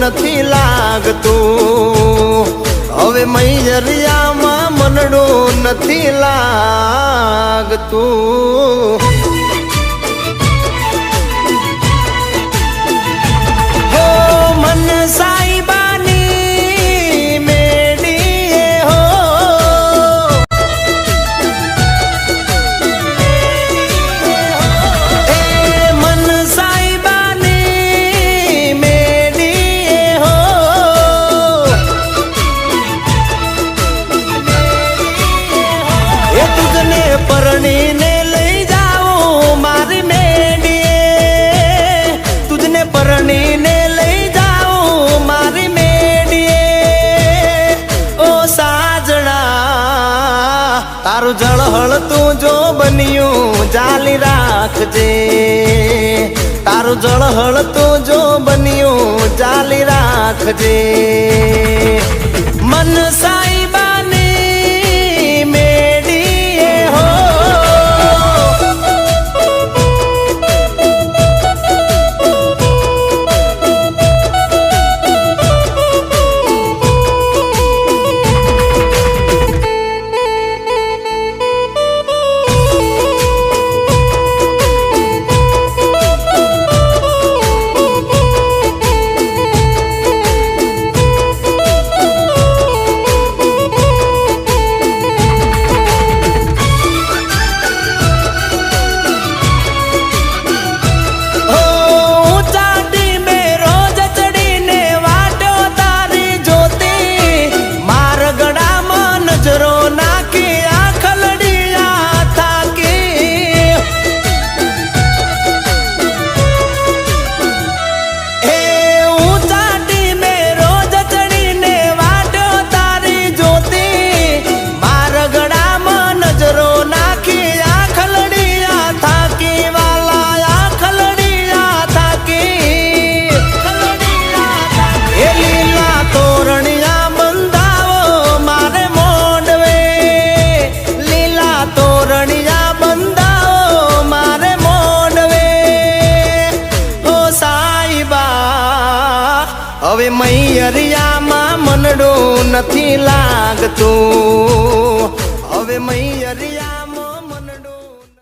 નથી લાગતું, હવે મૈયરિયામાં મનડું નથી લાગતું. હો મન સાઈબાની મેડીએ હો, એ મન સાઈબાની મેડીએ હો, એ તુજને પરણીને લઈ જાઉં મારી મેડીએ, તુજને પરણીને લઈ જાઉં મારી મેડીએ. ઓ સાજણા તારું જળહળ તું જો બન્યું જાલી રાખજે, તારું જળહળ તું જો બન્યું જાલી રાખજે. મન સાઈબાની મેડીએ હો, હવે મૈયરિયામાં મનડું નથી લાગતું, હવે મૈયરિયા